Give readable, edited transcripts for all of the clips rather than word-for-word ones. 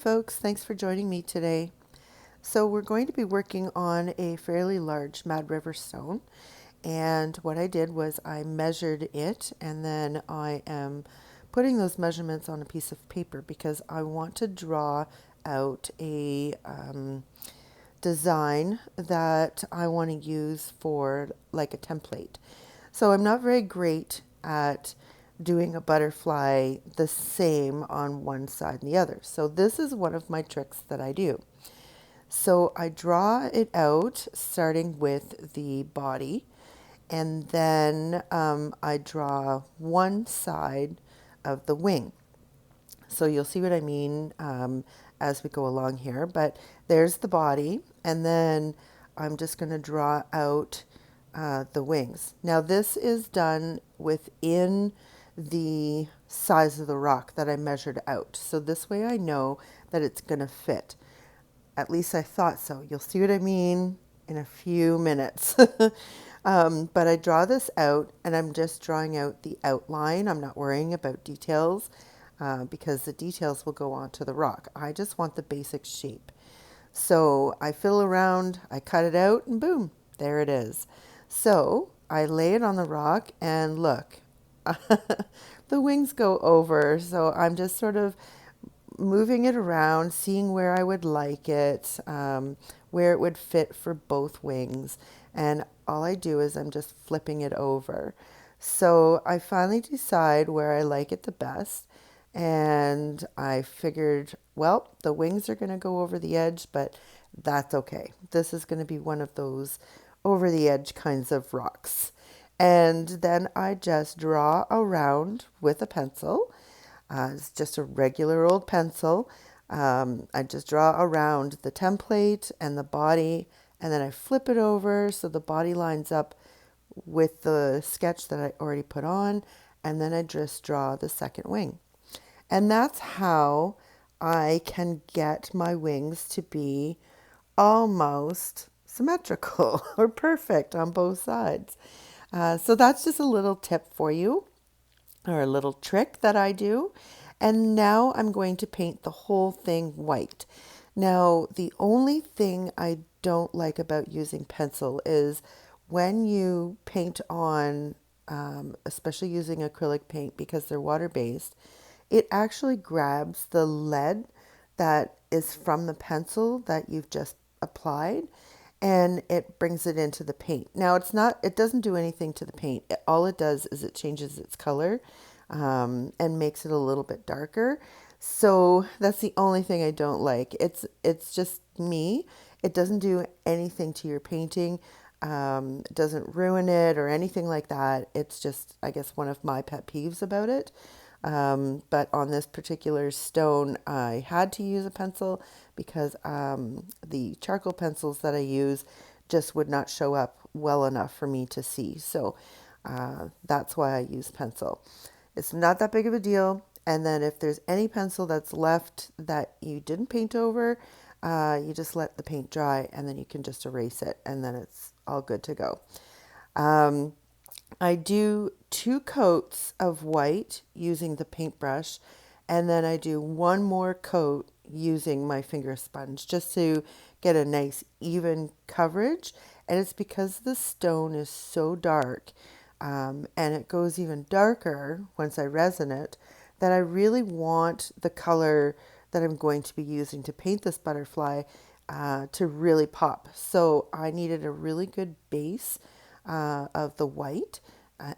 folks, thanks for joining me today. So we're going to be working on a fairly large Mad River stone, and what I did was I measured it, and then I am putting those measurements on a piece of paper because I want to draw out a design that I want to use for like a template. So I'm not very great at doing a butterfly the same on one side and the other. So this is one of my tricks that I do. So I draw it out starting with the body, and then I draw one side of the wing. So you'll see what I mean as we go along here. But there's the body, and then I'm just going to draw out the wings. Now this is done within the size of the rock that I measured out. So this way I know that it's going to fit. At least I thought so. You'll see what I mean in a few minutes. But I draw this out, and I'm just drawing out the outline. I'm not worrying about details because the details will go onto the rock. I just want the basic shape. So I fill around, I cut it out, and boom, there it is. So I lay it on the rock, and look, the wings go over. So I'm just sort of moving it around, seeing where I would like it, where it would fit for both wings. And all I do is I'm just flipping it over. So I finally decide where I like it the best. And I figured, well, the wings are going to go over the edge, but that's okay. This is going to be one of those over the edge kinds of rocks. And then I just draw around with a pencil. It's just a regular old pencil. I just draw around the template and the body, and then I flip it over so the body lines up with the sketch that I already put on, and then I just draw the second wing. And that's how I can get my wings to be almost symmetrical or perfect on both sides. So that's just a little tip for you, or a little trick that I do. And now I'm going to paint the whole thing white. Now, the only thing I don't like about using pencil is when you paint on, especially using acrylic paint because they're water-based, it actually grabs the lead that is from the pencil that you've just applied, and it brings it into the paint. Now it doesn't do anything to the paint. All it does is it changes its color and makes it a little bit darker. So that's the only thing I don't like. It's just me. It doesn't do anything to your painting. It doesn't ruin it or anything like that. It's just, I guess, one of my pet peeves about it. But on this particular stone, I had to use a pencil because the charcoal pencils that I use just would not show up well enough for me to see. So that's why I use pencil. It's not that big of a deal. And then if there's any pencil that's left that you didn't paint over, you just let the paint dry, and then you can just erase it, and then it's all good to go. I do 2 coats of white using the paintbrush, and then I do one more coat using my finger sponge just to get a nice even coverage. And it's because the stone is so dark, and it goes even darker once I resin it, that I really want the color that I'm going to be using to paint this butterfly to really pop. So I needed a really good base of the white,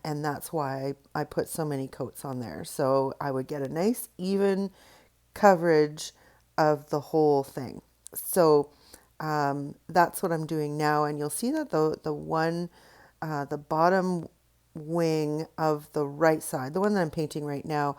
and that's why I put so many coats on there. So I would get a nice even coverage of the whole thing. So that's what I'm doing now, and you'll see that the bottom wing of the right side, the one that I'm painting right now,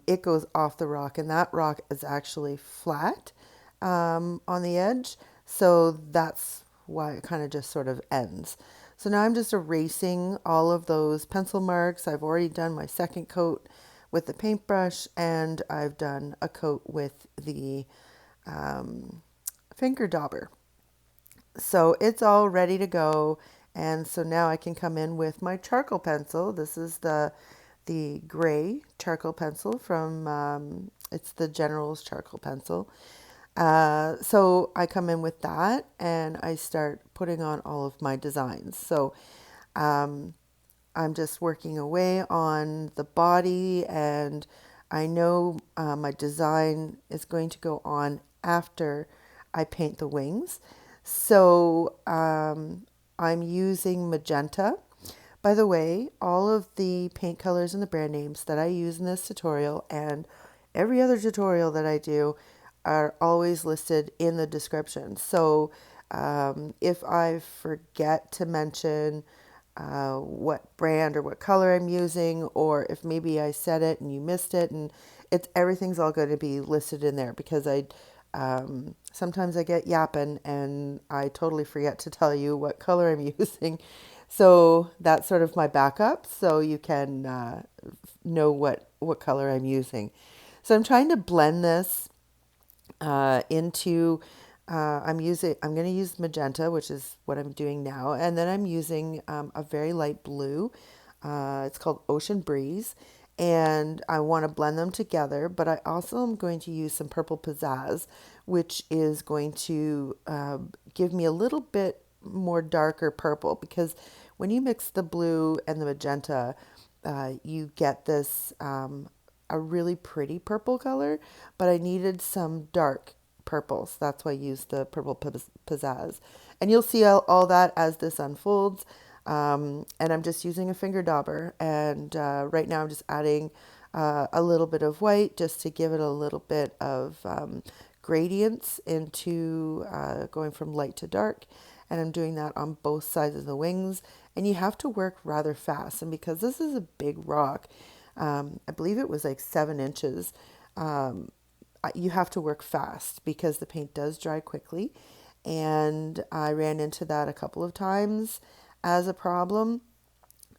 it goes off the rock, and that rock is actually flat on the edge. So that's why it kind of just sort of ends. So now I'm just erasing all of those pencil marks. I've already done my second coat with the paintbrush, and I've done a coat with the finger dauber. So it's all ready to go. And so now I can come in with my charcoal pencil. This is the gray charcoal pencil from It's the General's charcoal pencil. So I come in with that and I start putting on all of my designs. So um, I'm just working away on the body, and I know my design is going to go on after I paint the wings. So I'm using magenta. By the way, all of the paint colors and the brand names that I use in this tutorial and every other tutorial that I do are always listed in the description. So if I forget to mention what brand or what color I'm using, or if maybe I said it and you missed it, and it's everything's all going to be listed in there because I sometimes I get yapping and I totally forget to tell you what color I'm using. So that's sort of my backup, so you can know what color I'm using. So I'm trying to blend this into I'm going to use magenta, which is what I'm doing now, and then I'm using a very light blue. It's called Ocean Breeze, and I want to blend them together, but I also am going to use some purple pizzazz, which is going to give me a little bit more darker purple, because when you mix the blue and the magenta, you get this a really pretty purple color, but I needed some dark purples. That's why I used the purple pizzazz. And you'll see all that as this unfolds. And I'm just using a finger dauber. And right now I'm just adding a little bit of white just to give it a little bit of gradients into going from light to dark. And I'm doing that on both sides of the wings. And you have to work rather fast. And because this is a big rock, I believe it was like 7 inches. You have to work fast because the paint does dry quickly. And I ran into that a couple of times as a problem.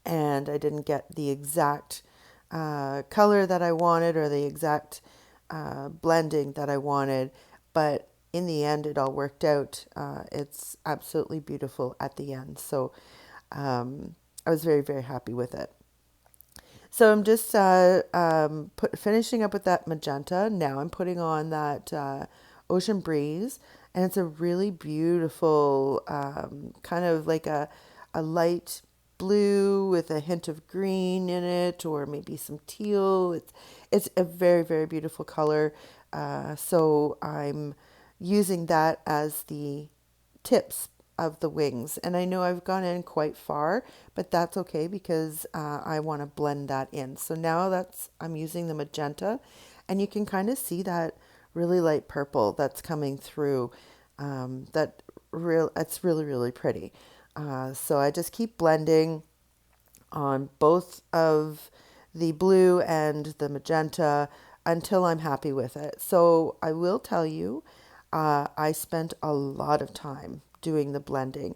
And I didn't get the exact color that I wanted, or the exact blending that I wanted. But in the end, it all worked out. It's absolutely beautiful at the end. So I was very, very happy with it. So I'm just finishing up with that magenta. Now I'm putting on that Ocean Breeze, and it's a really beautiful kind of like a light blue with a hint of green in it, or maybe some teal. It's a very, very beautiful color. So I'm using that as the tips of the wings. And I know I've gone in quite far, but that's okay because I want to blend that in. So now I'm using the magenta, and you can kind of see that really light purple that's coming through. It's really, really pretty. So I just keep blending on both of the blue and the magenta until I'm happy with it. So I will tell you, I spent a lot of time doing the blending,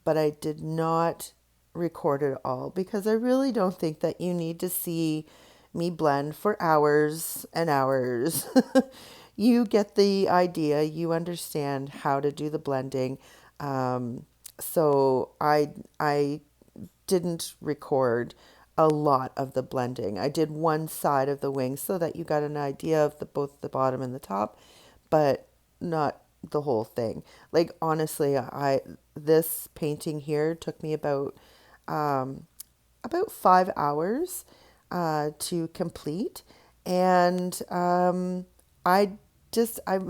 but I did not record it all because I really don't think that you need to see me blend for hours and hours. You get the idea, you understand how to do the blending. So I didn't record a lot of the blending. I did one side of the wing so that you got an idea of both the bottom and the top, but not the whole thing. Like honestly, I this painting here took me about 5 hours to complete, and I I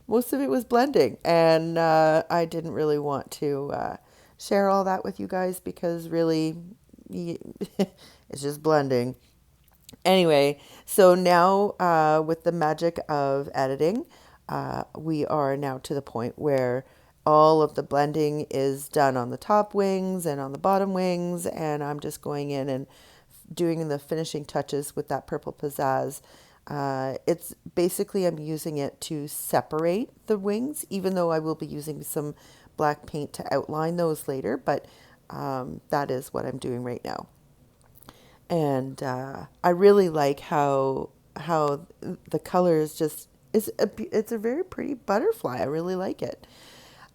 most of it was blending, and I didn't really want to share all that with you guys because really, it's just blending. Anyway, so now with the magic of editing, we are now to the point where all of the blending is done on the top wings and on the bottom wings, and I'm just going in and doing the finishing touches with that purple pizzazz. It's basically I'm using it to separate the wings, even though I will be using some black paint to outline those later, but that is what I'm doing right now. And I really like how the color is just it's a very pretty butterfly. I really like it.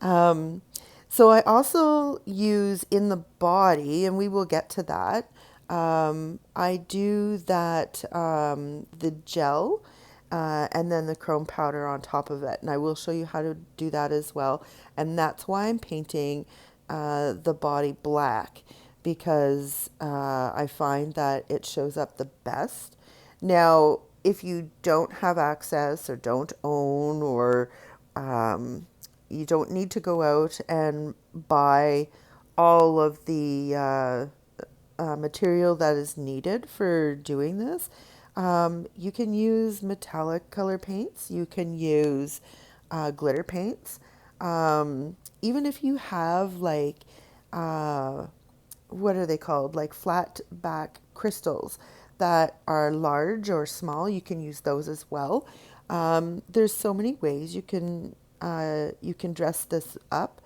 Um, so I also use in the body, and we will get to that. I do that the gel, and then the chrome powder on top of it. And I will show you how to do that as well. And that's why I'm painting the body black, because I find that it shows up the best. Now, if you don't have access or don't own, or you don't need to go out and buy all of the material that is needed for doing this, you can use metallic color paints. You can use glitter paints. Even if you have like, what are they called? Like flat back crystals that are large or small, you can use those as well. There's so many ways you can dress this up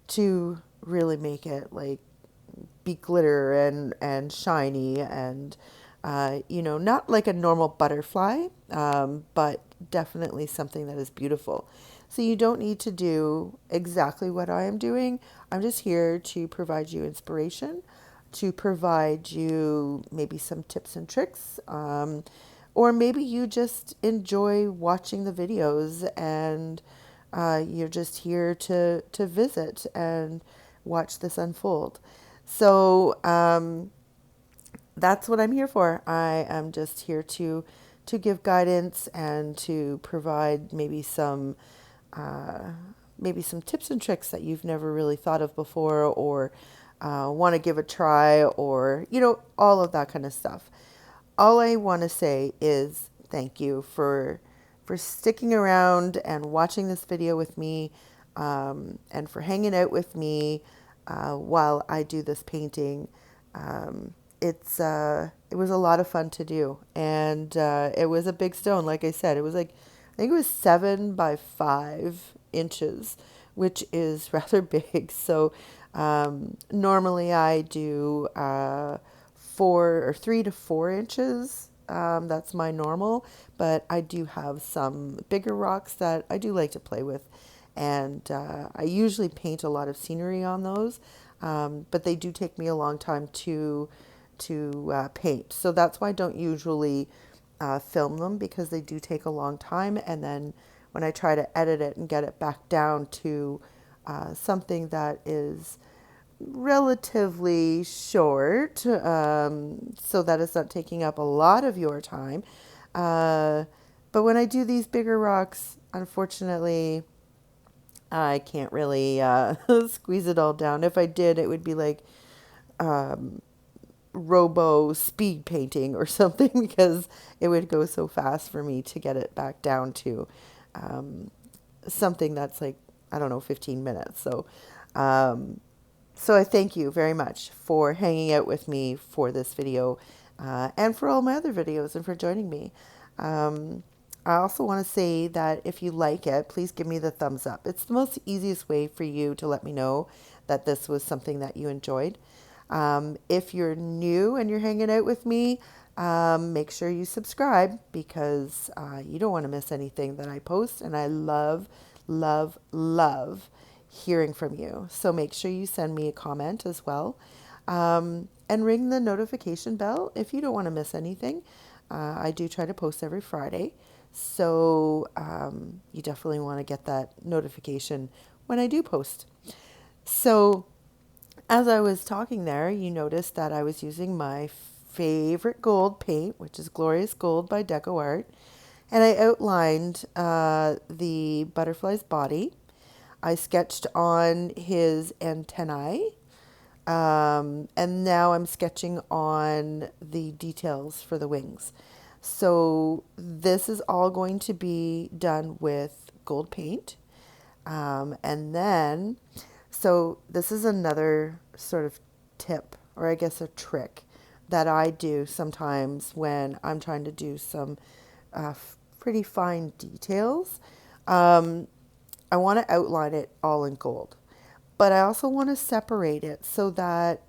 to really make it like be glitter and shiny, and not like a normal butterfly, but definitely something that is beautiful. So you don't need to do exactly what I am doing. I'm just here to provide you inspiration, to provide you maybe some tips and tricks, or maybe you just enjoy watching the videos and you're just here to visit and watch this unfold. So that's what I'm here for. I am just here to give guidance and to provide maybe some tips and tricks that you've never really thought of before, or want to give a try, or all of that kind of stuff. All I want to say is thank you for sticking around and watching this video with me, and for hanging out with me while I do this painting. It was a lot of fun to do, and it was a big stone. Like I said, it was like, I think it was 7 by 5 inches, which is rather big. So normally I do 3 to 4 inches. That's my normal, but I do have some bigger rocks that I do like to play with, and I usually paint a lot of scenery on those, but they do take me a long time to paint. So that's why I don't usually film them, because they do take a long time. And then when I try to edit it and get it back down to something that is relatively short, so that it's not taking up a lot of your time. But when I do these bigger rocks, unfortunately, I can't really squeeze it all down. If I did, it would be like robo speed painting or something, because it would go so fast for me to get it back down to something that's like, I don't know, 15 minutes. So I thank you very much for hanging out with me for this video, and for all my other videos, and for joining me. I also want to say that if you like it, please give me the thumbs up. It's the most easiest way for you to let me know that this was something that you enjoyed. If you're new and you're hanging out with me, make sure you subscribe, because you don't want to miss anything that I post. And I love, love, love hearing from you. So make sure you send me a comment as well. And ring the notification bell if you don't want to miss anything. I do try to post every Friday. So you definitely want to get that notification when I do post. So as I was talking there, you noticed that I was using my favorite gold paint, which is Glorious Gold by DecoArt. And I outlined the butterfly's body. I sketched on his antennae. And now I'm sketching on the details for the wings. So this is all going to be done with gold paint. And then, so this is another sort of tip, or I guess a trick, that I do sometimes when I'm trying to do some pretty fine details. I want to outline it all in gold, but I also want to separate it so that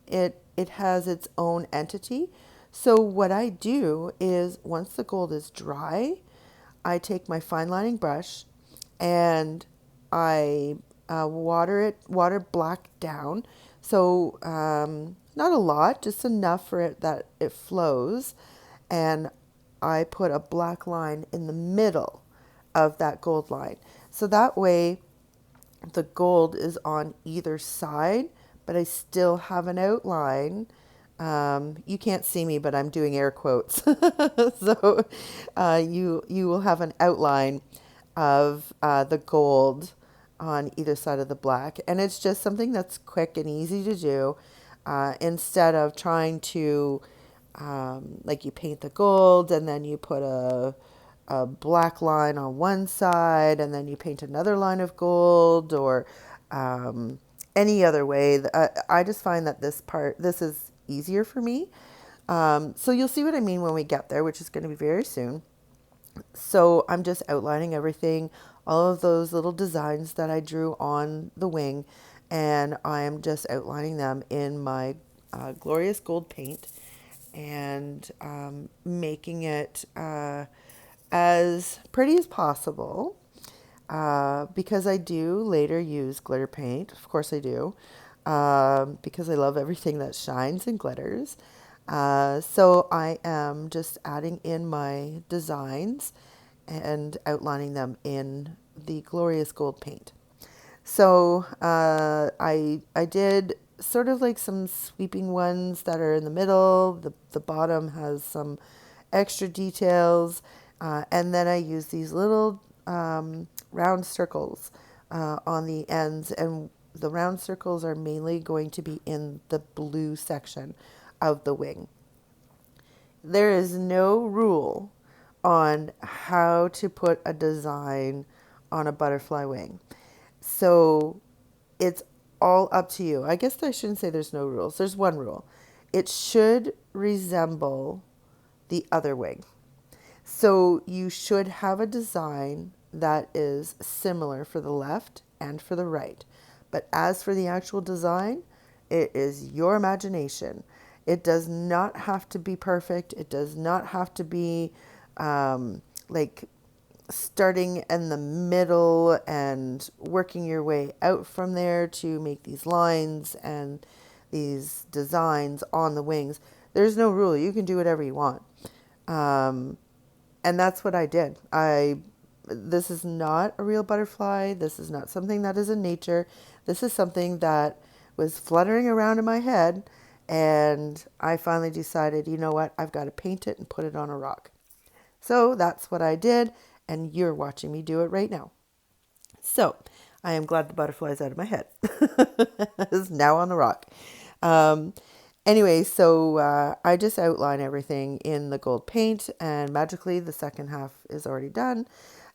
it has its own entity. So what I do is, once the gold is dry, I take my fine lining brush and I water black down. So not a lot, just enough for it that it flows. And I put a black line in the middle of that gold line. So that way the gold is on either side, but I still have an outline. You can't see me, but I'm doing air quotes. So you will have an outline of the gold on either side of the black. And it's just something that's quick and easy to do instead of trying to, like you paint the gold and then you put a black line on one side and then you paint another line of gold or any other way. I just find that this is easier for me. So you'll see what I mean when we get there, which is going to be very soon. So I'm just outlining everything, all of those little designs that I drew on the wing, and I'm just outlining them in my glorious gold paint and making it as pretty as possible because I do later use glitter paint. Of course I do, because I love everything that shines and glitters. So I am just adding in my designs and outlining them in the glorious gold paint. So I did sort of like some sweeping ones that are in the middle. The bottom has some extra details. And then I use these little round circles on the ends. And the round circles are mainly going to be in the blue section of the wing. There is no rule on how to put a design on a butterfly wing. So it's all up to you. I guess I shouldn't say there's no rules. There's one rule. It should resemble the other wing. So you should have a design that is similar for the left and for the right. But as for the actual design, it is your imagination. It does not have to be perfect. It does not have to be like starting in the middle and working your way out from there to make these lines and these designs on the wings. There's no rule. You can do whatever you want. And that's what I did. This is not a real butterfly. This is not something that is in nature. This is something that was fluttering around in my head. And I finally decided, you know what? I've got to paint it and put it on a rock. So that's what I did. And you're watching me do it right now. So I am glad the butterfly is out of my head. It's now on the rock. Anyway, so I just outline everything in the gold paint, and magically the second half is already done.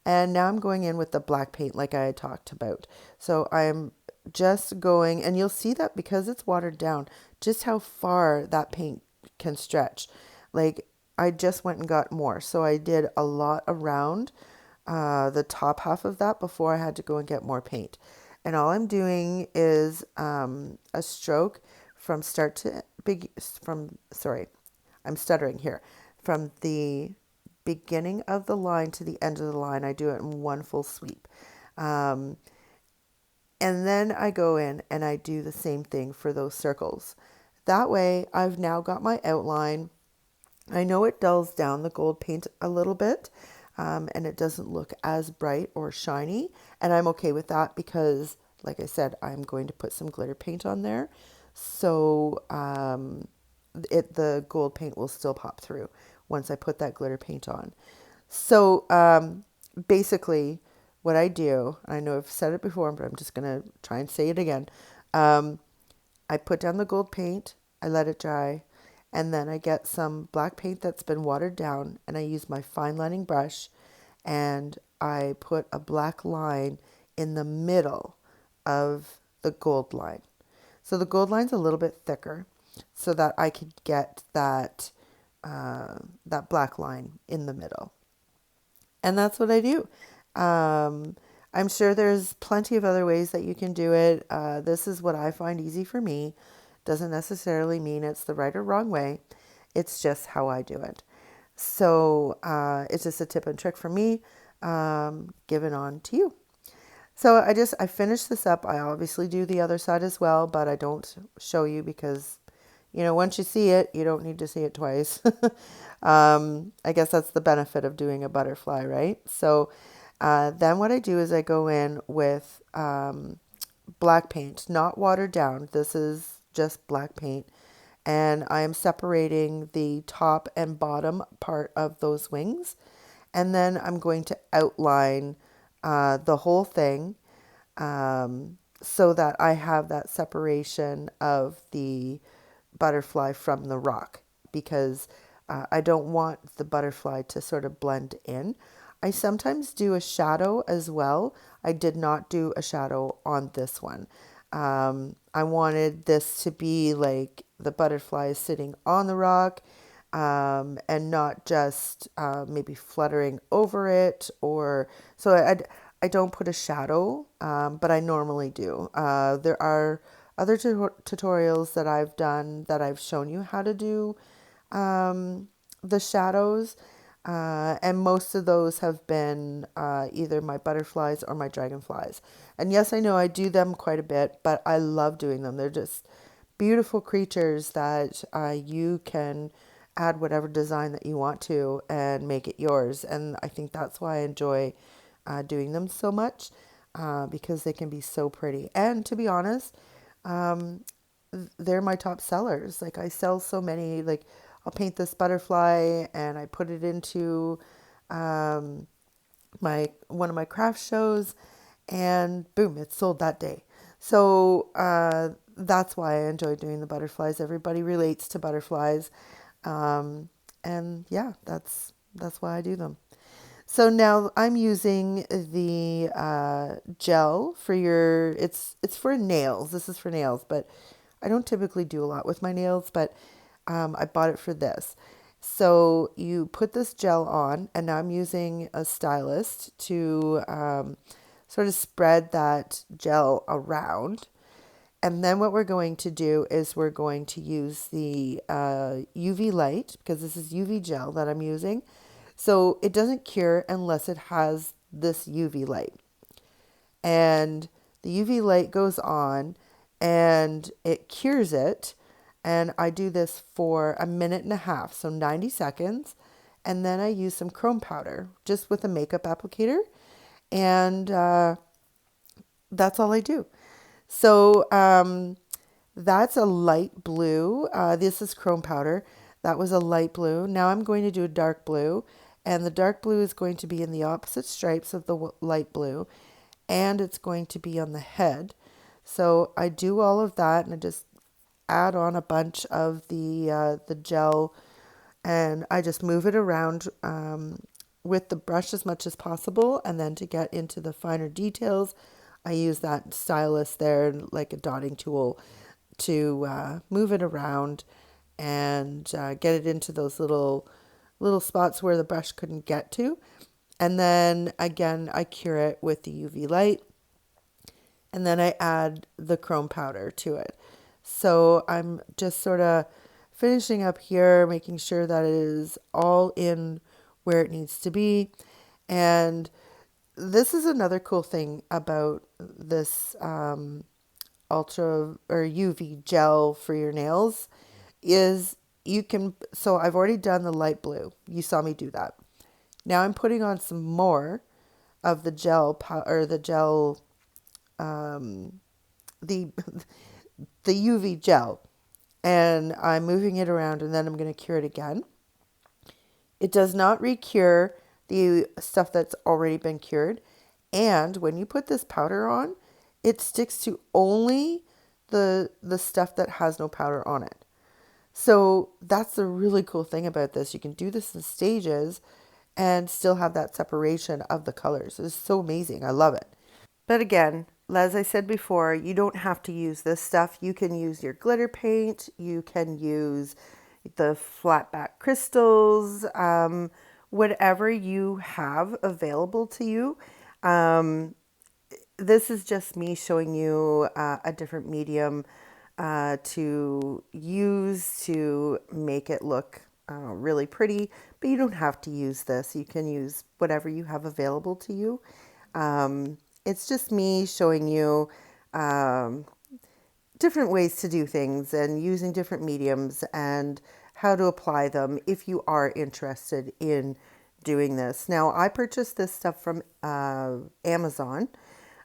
And now I'm going in with the black paint like I had talked about. So I'm just going, and you'll see that because it's watered down, just how far that paint can stretch. Like I just went and got more. So I did a lot around the top half of that before I had to go and get more paint. And all I'm doing is a stroke from start to I'm stuttering here. From the beginning of the line to the end of the line, I do it in one full sweep. And then I go in and I do the same thing for those circles. That way I've now got my outline. I know it dulls down the gold paint a little bit, and it doesn't look as bright or shiny. And I'm okay with that because, like I said, I'm going to put some glitter paint on there. So the gold paint will still pop through once I put that glitter paint on. So basically what I do, I know I've said it before, but I'm just going to try and say it again. I put down the gold paint, I let it dry, and then I get some black paint that's been watered down, and I use my fine lining brush, and I put a black line in the middle of the gold line. So the gold line's a little bit thicker so that I could get that black line in the middle. And that's what I do. I'm sure there's plenty of other ways that you can do it. This is what I find easy for me. Doesn't necessarily mean it's the right or wrong way. It's just how I do it. So it's just a tip and trick for me, given on to you. So I finished this up. I obviously do the other side as well, but I don't show you because once you see it, you don't need to see it twice. I guess that's the benefit of doing a butterfly, right? So then what I do is I go in with black paint, not watered down. This is just black paint. And I am separating the top and bottom part of those wings. And then I'm going to outline the whole thing so that I have that separation of the butterfly from the rock because I don't want the butterfly to sort of blend in. I sometimes do a shadow as well. I did not do a shadow on this one. I wanted this to be like the butterfly is sitting on the rock and not just maybe fluttering over it or so I don't put a shadow, but I normally do. There are other tutorials that I've done that I've shown you how to do the shadows, and most of those have been either my butterflies or my dragonflies. And yes, I know I do them quite a bit, but I love doing them. They're just beautiful creatures that you can add whatever design that you want to and make it yours. And I think that's why I enjoy doing them so much because they can be so pretty. And to be honest, they're my top sellers. Like I sell so many, like I'll paint this butterfly and I put it into my one of my craft shows and boom, it's sold that day. So that's why I enjoy doing the butterflies. Everybody relates to butterflies. And yeah, that's why I do them. So now I'm using the gel for your, it's for nails. This is for nails, but I don't typically do a lot with my nails, but I bought it for this. So you put this gel on, and now I'm using a stylist to sort of spread that gel around. And then what we're going to do is we're going to use the UV light because this is UV gel that I'm using. So it doesn't cure unless it has this UV light. And the UV light goes on and it cures it. And I do this for a minute and a half, so 90 seconds. And then I use some chrome powder just with a makeup applicator. And that's all I do. So that's a light blue. This is chrome powder. That was a light blue. Now I'm going to do a dark blue. And the dark blue is going to be in the opposite stripes of the light blue. And it's going to be on the head. So I do all of that and I just add on a bunch of the gel and I just move it around with the brush as much as possible. And then to get into the finer details, I use that stylus there, like a dotting tool, to move it around and get it into those little spots where the brush couldn't get to. And then again, I cure it with the UV light. And then I add the chrome powder to it. So I'm just sort of finishing up here, making sure that it is all in where it needs to be. And this is another cool thing about this ultra or UV gel for your nails is you can, so I've already done the light blue. You saw me do that. Now I'm putting on some more of the gel or the gel, the the UV gel, and I'm moving it around, and then I'm going to cure it again. It does not re-cure the stuff that's already been cured, and when you put this powder on, it sticks to only the stuff that has no powder on it. So that's the really cool thing about this. You can do this in stages and still have that separation of the colors. It's so amazing. I love it. But again, as I said before, you don't have to use this stuff. You can use your glitter paint. You can use the flat back crystals, whatever you have available to you. This is just me showing you a different medium to use to make it look really pretty, but you don't have to use this. You can use whatever you have available to you. It's just me showing you to different ways to do things and using different mediums and how to apply them if you are interested in doing this. Now, I purchased this stuff from Amazon,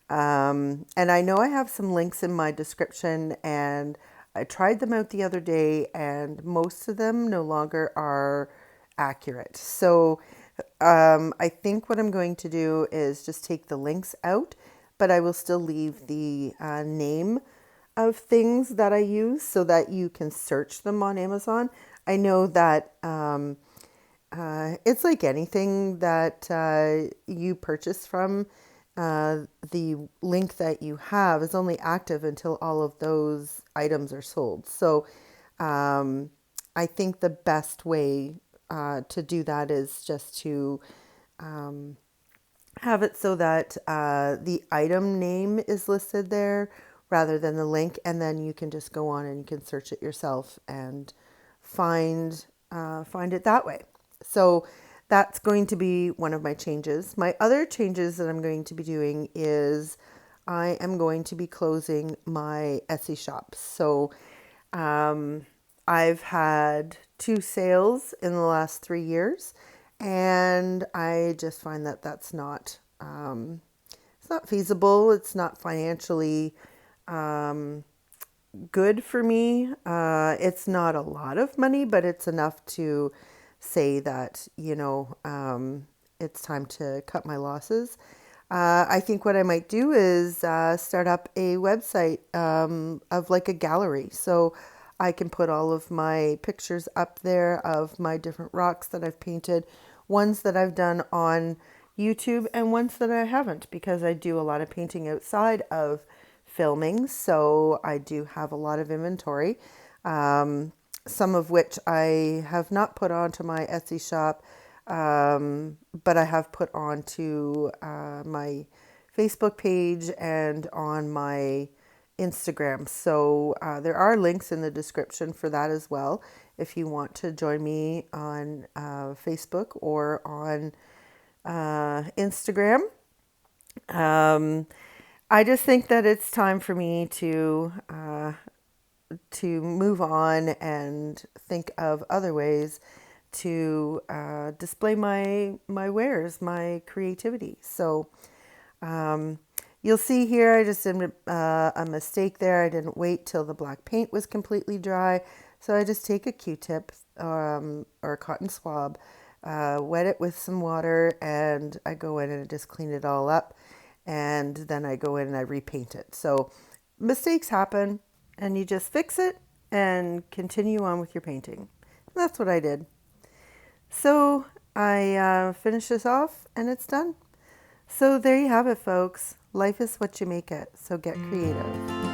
and I know I have some links in my description, and I tried them out the other day, and most of them no longer are accurate. So I think what I'm going to do is just take the links out, but I will still leave the name of things that I use so that you can search them on Amazon. I know that it's like anything that you purchase from. The link that you have is only active until all of those items are sold. So I think the best way to do that is just to have it so that the item name is listed there rather than the link, and then you can just go on and you can search it yourself and find it that way. So that's going to be one of my changes. My other changes that I'm going to be doing is I am going to be closing my Etsy shop. So I've had 2 sales in the last 3 years, and I just find that that's not it's not feasible. It's not financially good for me. It's not a lot of money, but it's enough to say that, it's time to cut my losses. I think what I might do is start up a website of like a gallery. So I can put all of my pictures up there of my different rocks that I've painted, ones that I've done on YouTube and ones that I haven't, because I do a lot of painting outside of filming. So I do have a lot of inventory, some of which I have not put onto my Etsy shop, but I have put onto my Facebook page and on my Instagram. So there are links in the description for that as well if you want to join me on Facebook or on Instagram. I just think that it's time for me to move on and think of other ways to display my wares, my creativity. So you'll see here I just did a mistake there. I didn't wait till the black paint was completely dry. So I just take a Q-tip or a cotton swab, wet it with some water, and I go in and I just clean it all up. And then I go in and I repaint it. So mistakes happen, and you just fix it and continue on with your painting. And that's what I did. So I finish this off and it's done. So there you have it, folks. Life is what you make it. So get creative.